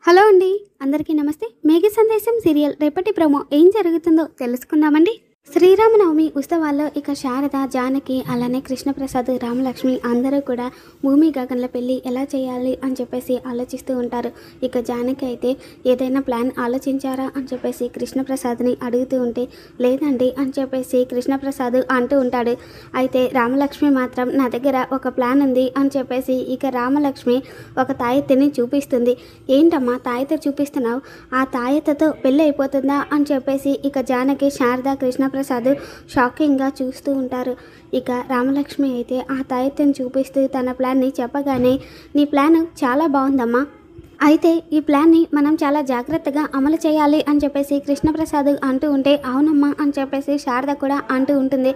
Hello అండి, అందరికీ నమస్తే. మేఘ సందేశం సీరియల్ రేపటి ప్రోమో ఏం జరుగుతుందో తెలుసుకుందామండి. శ్రీరామనవమి ఉత్సవాల్లో ఇక శారద, జానకి, అలానే కృష్ణప్రసాద్, రామలక్ష్మి అందరూ కూడా భూమి గగన్ల పెళ్ళి ఎలా చేయాలి అని చెప్పేసి ఆలోచిస్తూ ఉంటారు. ఇక జానకి అయితే ఏదైనా ప్లాన్ ఆలోచించారా అని చెప్పేసి కృష్ణప్రసాద్ని అడుగుతూ ఉంటే లేదండి అని చెప్పేసి కృష్ణప్రసాద్ అంటూ ఉంటాడు. అయితే రామలక్ష్మి మాత్రం నా దగ్గర ఒక ప్లాన్ ఉంది అని చెప్పేసి ఇక రామలక్ష్మి ఒక తాయెత్తుని చూపిస్తుంది. ఏంటమ్మా తాయెత్తు చూపిస్తున్నావు, ఆ తాయెత్తుతో పెళ్ళి అయిపోతుందా అని చెప్పేసి ఇక జానకి, శారద, కృష్ణప్రసాద్ షాకింగ్గా చూస్తూ ఉంటారు. ఇక రామలక్ష్మి అయితే ఆ తాయెత్తుని చూపిస్తూ తన ప్లాన్ని చెప్పగానే నీ ప్లాన్ చాలా బాగుందమ్మా, అయితే ఈ ప్లాన్ని మనం చాలా జాగ్రత్తగా అమలు చేయాలి అని చెప్పేసి కృష్ణప్రసాద్ అంటూ ఉంటే అవునమ్మా అని చెప్పేసి శారద కూడా అంటూ ఉంటుంది.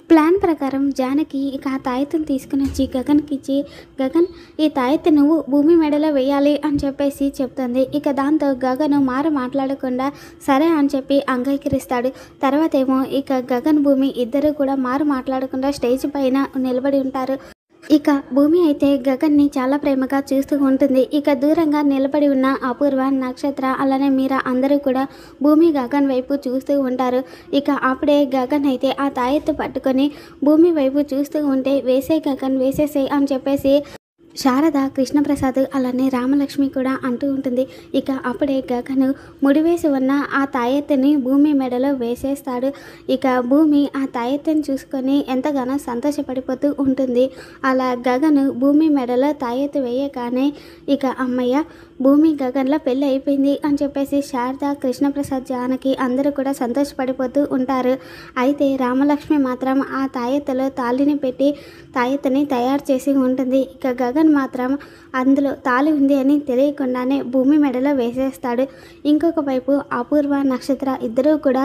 ప్లాన్ ప్రకారం జానకి ఇక ఆ తాయెత్తును తీసుకుని వచ్చి గగన్కి ఇచ్చి, గగన్ ఈ తాయెత్తు నువ్వు భూమి మెడలో వేయాలి అని చెప్పేసి చెప్తుంది. ఇక దాంతో గగన్ మాట్లాడకుండా సరే అని చెప్పి అంగీకరిస్తాడు. తర్వాత ఏమో ఇక గగన్, భూమి ఇద్దరు కూడా మాట్లాడకుండా స్టేజ్ పైన నిలబడి ఉంటారు. ఇక భూమి అయితే గగన్ని చాలా ప్రేమగా చూస్తూ ఉంటుంది. ఇక దూరంగా నిలబడి ఉన్న అపూర్వ, నక్షత్ర, అలానే మీరా అందరూ కూడా భూమి, గగన్ వైపు చూస్తూ ఉంటారు. ఇక అప్పుడే గగన్ అయితే ఆ తాయెత్తు పట్టుకొని భూమి వైపు చూస్తూ ఉంటే వేసే గగన్, వేసేసే అని చెప్పేసి శారద, కృష్ణప్రసాద్ అలానే రామలక్ష్మి కూడా అంటూ ఉంటుంది. ఇక అప్పుడే గగన్ ముడివేసి ఉన్న ఆ తాయెత్తుని భూమి మెడలో వేసేస్తాడు. ఇక భూమి ఆ తాయెత్తుని చూసుకొని ఎంతగానో సంతోషపడిపోతూ ఉంటుంది. అలా గగన్ భూమి మెడలో తాయెత్తు వేయగానే ఇక అమ్మయ్య భూమి, గగన్లో పెళ్ళి అయిపోయింది అని చెప్పేసి శారద, కృష్ణప్రసాద్, జానకి అందరూ కూడా సంతోషపడిపోతూ ఉంటారు. అయితే రామలక్ష్మి మాత్రం ఆ తాయెత్తులో తాళిని పెట్టి తాయెత్తుని తయారు చేసి ఉంటుంది. ఇక గగన్ మాత్రం అందులో తాళి ఉంది అని తెలియకుండానే భూమి మెడలో వేసేస్తాడు. ఇంకొక వైపు అపూర్వ, నక్షత్ర ఇద్దరూ కూడా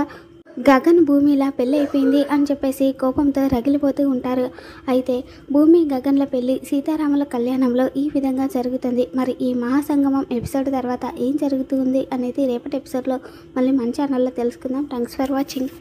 గగన్ భూమిలా పెళ్ళి అయిపోయింది అని చెప్పేసి కోపంతో రగిలిపోతూ ఉంటారు. అయితే భూమి, గగన్ల పెళ్ళి సీతారాముల కళ్యాణంలో ఈ విధంగా జరుగుతుంది. మరి ఈ మహాసంగమం ఎపిసోడ్ తర్వాత ఏం జరుగుతుంది అనేది రేపటి ఎపిసోడ్లో మళ్ళీ మన ఛానల్లో తెలుసుకుందాం. Thanks for watching.